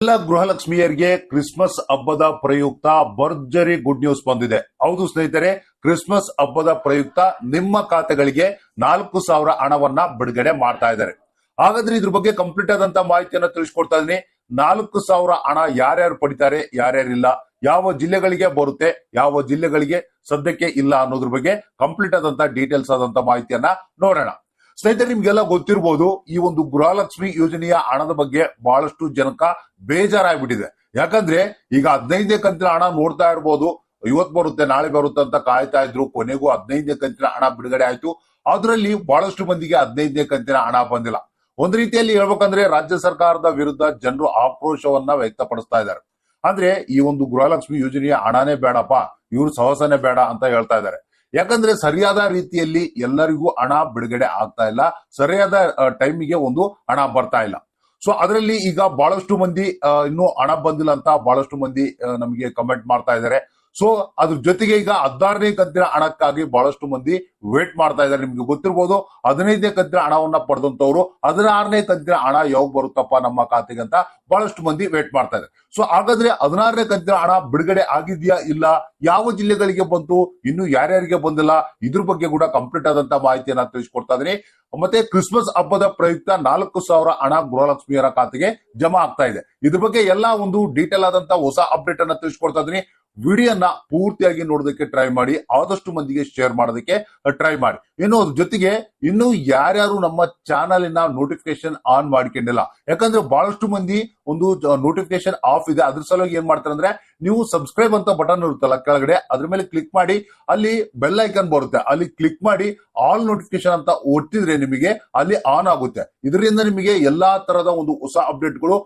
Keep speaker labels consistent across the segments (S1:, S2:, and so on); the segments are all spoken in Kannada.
S1: ಎಲ್ಲ ಗೃಹಲಕ್ಷ್ಮಿಯರಿಗೆ ಕ್ರಿಸ್ಮಸ್ ಹಬ್ಬದ ಪ್ರಯುಕ್ತ ಭರ್ಜರಿ ಗುಡ್ ನ್ಯೂಸ್ ಬಂದಿದೆ. ಹೌದು ಸ್ನೇಹಿತರೆ, ಕ್ರಿಸ್ಮಸ್ ಹಬ್ಬದ ಪ್ರಯುಕ್ತ ನಿಮ್ಮ ಖಾತೆಗಳಿಗೆ 4,000 ಹಣವನ್ನ ಬಿಡುಗಡೆ ಮಾಡ್ತಾ ಇದ್ದಾರೆ. ಹಾಗಾದ್ರೆ ಇದ್ರ ಬಗ್ಗೆ ಕಂಪ್ಲೀಟ್ ಆದಂತ ಮಾಹಿತಿಯನ್ನ ತಿಳಿಸ್ಕೊಡ್ತಾ ಇದೀನಿ. 4,000 ಹಣ ಯಾರ್ಯಾರು ಪಡಿತಾರೆ, ಯಾರ್ಯಾರಿಲ್ಲ, ಯಾವ ಜಿಲ್ಲೆಗಳಿಗೆ ಬರುತ್ತೆ, ಯಾವ ಜಿಲ್ಲೆಗಳಿಗೆ ಸದ್ಯಕ್ಕೆ ಇಲ್ಲ ಅನ್ನೋದ್ರ ಬಗ್ಗೆ ಕಂಪ್ಲೀಟ್ ಆದಂತ ಡೀಟೇಲ್ಸ್ ಆದಂತ ಮಾಹಿತಿಯನ್ನ ನೋಡೋಣ. ಸ್ನೇಹಿತರೆ, ನಿಮ್ಗೆಲ್ಲ ಗೊತ್ತಿರಬಹುದು, ಈ ಒಂದು ಗೃಹಲಕ್ಷ್ಮಿ ಯೋಜನೆಯ ಹಣದ ಬಗ್ಗೆ ಬಹಳಷ್ಟು ಜನಕ ಬೇಜಾರಾಗ್ಬಿಟ್ಟಿದೆ. ಯಾಕಂದ್ರೆ ಈಗ 15ನೇ ಕಂತಿನ ಹಣ ನೋಡ್ತಾ ಇರ್ಬೋದು, ಇವತ್ ಬರುತ್ತೆ ನಾಳೆ ಬರುತ್ತೆ ಅಂತ ಕಾಯ್ತಾ ಇದ್ರು. ಕೊನೆಗೂ 15ನೇ ಕಂತಿನ ಹಣ ಬಿಡುಗಡೆ ಆಯ್ತು. ಅದರಲ್ಲಿ ಬಹಳಷ್ಟು ಮಂದಿಗೆ 15ನೇ ಕಂತಿನ ಹಣ ಬಂದಿಲ್ಲ. ಒಂದ್ ರೀತಿಯಲ್ಲಿ ಹೇಳ್ಬೇಕಂದ್ರೆ ರಾಜ್ಯ ಸರ್ಕಾರದ ವಿರುದ್ಧ ಜನರು ಆಕ್ರೋಶವನ್ನ ವ್ಯಕ್ತಪಡಿಸ್ತಾ ಇದ್ದಾರೆ. ಅಂದ್ರೆ ಈ ಒಂದು ಗೃಹಲಕ್ಷ್ಮಿ ಯೋಜನೆಯ ಹಣನೇ ಬೇಡಪ್ಪ, ಇವ್ರು ಸಹಸನೆ ಬೇಡ ಅಂತ ಹೇಳ್ತಾ ಇದ್ದಾರೆ. ಯಾಕಂದ್ರೆ ಸರಿಯಾದ ರೀತಿಯಲ್ಲಿ ಎಲ್ಲರಿಗೂ ಹಣ ಬಿಡುಗಡೆ ಆಗ್ತಾ ಇಲ್ಲ, ಸರಿಯಾದ ಟೈಮಿಗೆ ಒಂದು ಹಣ ಬರ್ತಾ ಇಲ್ಲ. ಸೊ ಅದರಲ್ಲಿ ಈಗ ಬಹಳಷ್ಟು ಮಂದಿ ಇನ್ನೂ ಹಣ ಬಂದಿಲ್ಲ ಅಂತ ಬಹಳಷ್ಟು ಮಂದಿ ನಮಗೆ ಕಮೆಂಟ್ ಮಾಡ್ತಾ ಇದ್ದಾರೆ. ಸೊ ಅದ್ರ ಜೊತೆಗೆ ಈಗ 16ನೇ ಕಂತಿನ ಹಣಕ್ಕಾಗಿ ಬಹಳಷ್ಟು ಮಂದಿ ವೇಟ್ ಮಾಡ್ತಾ ಇದ್ದಾರೆ. ನಿಮ್ಗೆ ಗೊತ್ತಿರ್ಬೋದು, 15ನೇ ಕಂತಿನ ಹಣವನ್ನ ಪಡೆದಂತವ್ರು 16ನೇ ಕಂತಿನ ಹಣ ಯಾವಾಗ ಬರುತ್ತಪ್ಪ ನಮ್ಮ ಖಾತೆಗೆ ಅಂತ ಬಹಳಷ್ಟು ಮಂದಿ ವೇಟ್ ಮಾಡ್ತಾ ಇದ್ದಾರೆ. ಸೊ ಹಾಗಾದ್ರೆ 16ನೇ ಕಂತಿನ ಹಣ ಬಿಡುಗಡೆ ಆಗಿದ್ಯಾ ಇಲ್ಲ, ಯಾವ ಜಿಲ್ಲೆಗಳಿಗೆ ಬಂತು, ಇನ್ನು ಯಾರ್ಯಾರಿಗೆ ಬಂದಿಲ್ಲ, ಇದ್ರ ಬಗ್ಗೆ ಕೂಡ ಕಂಪ್ಲೀಟ್ ಆದಂತ ಮಾಹಿತಿಯನ್ನ ತಿಳಿಸ್ಕೊಡ್ತಾ ಇದೀನಿ. ಮತ್ತೆ ಕ್ರಿಸ್ಮಸ್ ಹಬ್ಬದ ಪ್ರಯುಕ್ತ 4,000 ಹಣ ಗೃಹಲಕ್ಷ್ಮಿಯರ ಖಾತೆಗೆ ಜಮಾ ಆಗ್ತಾ ಇದೆ. ಇದ್ರ ಬಗ್ಗೆ ಎಲ್ಲಾ ಒಂದು ಡೀಟೇಲ್ ಆದಂತ ಹೊಸ ಅಪ್ಡೇಟ್ ಅನ್ನ ತಿಳಿಸ್ಕೊಡ್ತಾ ಇದೀನಿ. ವಿಡಿಯೋನ ಪೂರ್ತಿಯಾಗಿ ನೋಡೋದಕ್ಕೆ ಟ್ರೈ ಮಾಡಿ, ಆದಷ್ಟು ಮಂದಿಗೆ ಶೇರ್ ಮಾಡೋದಕ್ಕೆ ಟ್ರೈ ಮಾಡಿ. ಇನ್ನು ಅದ್ರ ಜೊತೆಗೆ ಇನ್ನು ಯಾರ್ಯಾರು ನಮ್ಮ ಚಾನಲಿನ ನೋಟಿಫಿಕೇಶನ್ ಆನ್ ಮಾಡ್ಕೊಂಡಿಲ್ಲ, ಯಾಕಂದ್ರೆ ಬಹಳಷ್ಟು ಮಂದಿ ಒಂದು ನೋಟಿಫಿಕೇಶನ್ ಆಫ್ ಇದೆ. ಅದ್ರ ಸಲುವಾಗಿ ಏನ್ ಮಾಡ್ತಾರೆ ಅಂದ್ರೆ, ನೀವು ಸಬ್ಸ್ಕ್ರೈಬ್ ಅಂತ ಬಟನ್ ಇರುತ್ತಲ್ಲ ಕೆಳಗಡೆ, ಅದ್ರ ಮೇಲೆ ಕ್ಲಿಕ್ ಮಾಡಿ, ಅಲ್ಲಿ ಬೆಲ್ ಐಕನ್ ಬರುತ್ತೆ, ಅಲ್ಲಿ ಕ್ಲಿಕ್ ಮಾಡಿ ಆಲ್ ನೋಟಿಫಿಕೇಶನ್ ಅಂತ ಒತ್ತಿದ್ರೆ ನಿಮಗೆ ಅಲ್ಲಿ ಆನ್ ಆಗುತ್ತೆ. ಇದರಿಂದ ನಿಮಗೆ ಎಲ್ಲಾ ತರದ ಒಂದು ಹೊಸ ಅಪ್ಡೇಟ್ಗಳು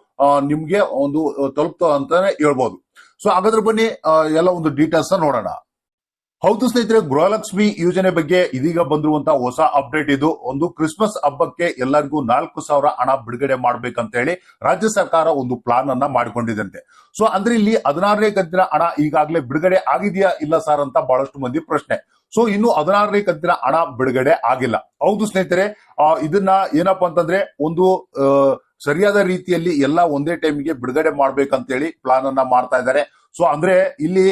S1: ನಿಮ್ಗೆ ಒಂದು ತಲುಪ್ತ ಅಂತಾನೆ ಹೇಳ್ಬೋದು. ಸೊ ಹಾಗಾದ್ರೆ ಬನ್ನಿ ಎಲ್ಲ ಒಂದು ಡೀಟೇಲ್ಸ್ ನೋಡೋಣ. ಹೌದು ಸ್ನೇಹಿತರೆ, ಗೃಹಲಕ್ಷ್ಮಿ ಯೋಜನೆ ಬಗ್ಗೆ ಇದೀಗ ಬಂದಿರುವಂತಹ ಹೊಸ ಅಪ್ಡೇಟ್ ಇದು. ಒಂದು ಕ್ರಿಸ್ಮಸ್ ಹಬ್ಬಕ್ಕೆ ಎಲ್ಲರಿಗೂ 4,000 ಹಣ ಬಿಡುಗಡೆ ಮಾಡ್ಬೇಕಂತ ಹೇಳಿ ರಾಜ್ಯ ಸರ್ಕಾರ ಒಂದು ಪ್ಲಾನ್ ಅನ್ನ ಮಾಡಿಕೊಂಡಿದಂತೆ. ಸೊ ಅಂದ್ರೆ ಇಲ್ಲಿ 16ನೇ ಕಂತಿನ ಹಣ ಈಗಾಗಲೇ ಬಿಡುಗಡೆ ಆಗಿದೆಯಾ ಇಲ್ಲ ಸರ್ ಅಂತ ಬಹಳಷ್ಟು ಮಂದಿ ಪ್ರಶ್ನೆ. ಸೊ ಇನ್ನು 16ನೇ ಕಂತಿನ ಹಣ ಬಿಡುಗಡೆ ಆಗಿಲ್ಲ. ಹೌದು ಸ್ನೇಹಿತರೆ, ಇದನ್ನ ಏನಪ್ಪಾ ಅಂತಂದ್ರೆ ಒಂದು ಸರಿಯಾದ ರೀತಿಯಲ್ಲಿ ಎಲ್ಲ ಒಂದೇ ಟೈಮ್ಗೆ ಬಿಡುಗಡೆ ಮಾಡ್ಬೇಕಂತ ಹೇಳಿ ಪ್ಲಾನ್ ಅನ್ನ ಮಾಡ್ತಾ ಇದ್ದಾರೆ. ಸೊ ಅಂದ್ರೆ ಇಲ್ಲಿ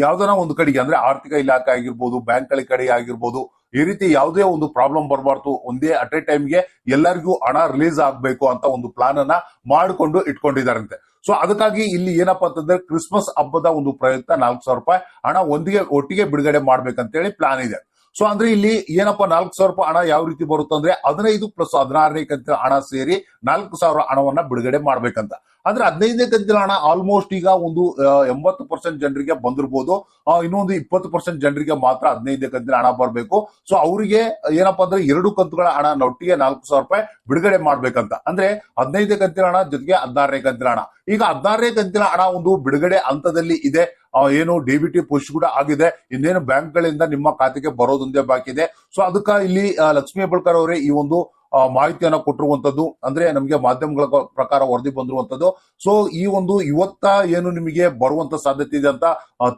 S1: ಯಾವ್ದನ ಒಂದು ಕಡೆಗೆ ಅಂದ್ರೆ ಆರ್ಥಿಕ ಇಲಾಖೆ ಆಗಿರ್ಬೋದು, ಬ್ಯಾಂಕ್ಗಳ ಕಡೆ ಆಗಿರ್ಬೋದು, ಈ ರೀತಿ ಯಾವುದೇ ಒಂದು ಪ್ರಾಬ್ಲಮ್ ಬರಬಾರ್ದು, ಒಂದೇ ಅಟ್ ಎ ಟೈಮ್ಗೆ ಎಲ್ಲರಿಗೂ ಹಣ ರಿಲೀಸ್ ಆಗ್ಬೇಕು ಅಂತ ಒಂದು ಪ್ಲಾನ್ ಅನ್ನ ಮಾಡಿಕೊಂಡು ಇಟ್ಕೊಂಡಿದ್ದಾರಂತೆ. ಸೊ ಅದಕ್ಕಾಗಿ ಇಲ್ಲಿ ಏನಪ್ಪಾ ಅಂತಂದ್ರೆ ಕ್ರಿಸ್ಮಸ್ ಹಬ್ಬದ ಒಂದು ಪ್ರಯುಕ್ತ 4,000 ರೂಪಾಯಿ ಹಣ ಒಟ್ಟಿಗೆ ಬಿಡುಗಡೆ ಮಾಡ್ಬೇಕಂತ ಹೇಳಿ ಪ್ಲಾನ್ ಇದೆ. ಸೊ ಅಂದ್ರೆ ಇಲ್ಲಿ ಏನಪ್ಪಾ 4,000 ರೂಪಾಯಿ ಹಣ ಯಾವ ರೀತಿ ಬರುತ್ತಂದ್ರೆ 15 ಪ್ಲಸ್ 16ನೇ ಕಂತಿನ ಹಣ ಸೇರಿ 4,000 ಹಣವನ್ನ ಬಿಡುಗಡೆ ಮಾಡ್ಬೇಕಂತ. ಅಂದ್ರೆ 15ನೇ ಕಂತಿನ ಹಣ ಆಲ್ಮೋಸ್ಟ್ ಈಗ ಒಂದು 80% ಜನರಿಗೆ ಬಂದಿರಬಹುದು. ಇನ್ನೊಂದು 20% ಜನರಿಗೆ ಮಾತ್ರ 15ನೇ ಕಂತಿನ ಹಣ ಬರಬೇಕು. ಸೊ ಅವರಿಗೆ ಏನಪ್ಪಾ ಅಂದ್ರೆ 2 ಕಂತುಗಳ ಹಣ ಒಟ್ಟಿಗೆ 4,000 ರೂಪಾಯಿ ಬಿಡುಗಡೆ ಮಾಡ್ಬೇಕಂತ. ಅಂದ್ರೆ 15ನೇ ಕಂತಿನ ಹಣ ಜೊತೆಗೆ 16ನೇ ಕಂತಿನ ಹಣ. ಈಗ 16ನೇ ಕಂತಿನ ಹಣ ಒಂದು ಬಿಡುಗಡೆ ಹಂತದಲ್ಲಿ ಇದೆ. ಏನು ಡಿಬಿಟಿ ಪುಷ್ ಕೂಡ ಆಗಿದೆ. ಇನ್ನೇನು ಬ್ಯಾಂಕ್ ಗಳಿಂದ ನಿಮ್ಮ ಖಾತೆಗೆ ಬರೋದೊಂದೇ ಬಾಕಿ ಇದೆ. ಸೊ ಅದಕ್ಕ ಇಲ್ಲಿ ಲಕ್ಷ್ಮೀ ಹೆಬ್ಬಾಳ್ಕರ್ ಅವರೇ ಈ ಒಂದು ಮಾಹಿತಿಯನ್ನ ಕೊಟ್ಟಿರುವಂತದ್ದು, ಅಂದ್ರೆ ನಮಗೆ ಮಾಧ್ಯಮಗಳ ಪ್ರಕಾರ ವರದಿ ಬಂದಿರುವಂತದ್ದು. ಸೊ ಈ ಒಂದು ಇವತ್ತ ಏನು ನಿಮಗೆ ಬರುವಂತ ಸಾಧ್ಯತೆ ಇದೆ ಅಂತ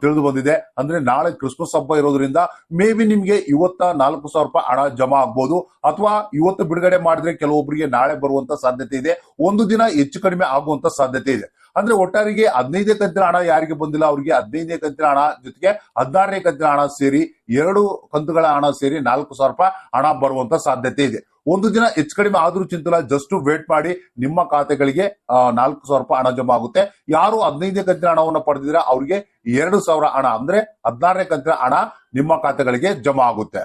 S1: ತಿಳಿದು ಬಂದಿದೆ. ಅಂದ್ರೆ ನಾಳೆ ಕ್ರಿಸ್ಮಸ್ ಹಬ್ಬ ಇರೋದ್ರಿಂದ ಮೇ ಬಿ ನಿಮ್ಗೆ ಇವತ್ತ 4,000 ರೂಪಾಯಿ ಹಣ ಜಮಾ ಆಗ್ಬೋದು, ಅಥವಾ ಇವತ್ತು ಬಿಡುಗಡೆ ಮಾಡಿದ್ರೆ ಕೆಲವೊಬ್ಬರಿಗೆ ನಾಳೆ ಬರುವಂತ ಸಾಧ್ಯತೆ ಇದೆ, ಒಂದು ದಿನ ಹೆಚ್ಚು ಕಡಿಮೆ ಆಗುವಂತ ಸಾಧ್ಯತೆ ಇದೆ. ಅಂದ್ರೆ ಒಟ್ಟಾರಿಗೆ 15ನೇ ಕಂತಿನ ಹಣ ಯಾರಿಗೆ ಬಂದಿಲ್ಲ ಅವರಿಗೆ 15ನೇ ಕಂತಿನ ಹಣ ಜೊತೆಗೆ 16ನೇ ಕಂತಿನ ಹಣ ಸೇರಿ 2 ಕಂತುಗಳ ಹಣ ಸೇರಿ 4,000 ರೂಪಾಯಿ ಹಣ ಬರುವಂತ ಸಾಧ್ಯತೆ ಇದೆ. ಒಂದು ದಿನ ಹೆಚ್ಚು ಕಡಿಮೆ ಆದ್ರೂ ಚಿಂತಿಲ್ಲ, ಜಸ್ಟ್ ವೇಟ್ ಮಾಡಿ, ನಿಮ್ಮ ಖಾತೆಗಳಿಗೆ 4,000 ರೂಪಾಯಿ ಹಣ ಜಮಾ ಆಗುತ್ತೆ. ಯಾರು 15ನೇ ಕಂತಿನ ಹಣವನ್ನು ಪಡೆದಿದ್ರೆ ಅವರಿಗೆ 2,000 ಹಣ ಅಂದ್ರೆ 16ನೇ ಕಂತಿನ ಹಣ ನಿಮ್ಮ ಖಾತೆಗಳಿಗೆ ಜಮಾ ಆಗುತ್ತೆ.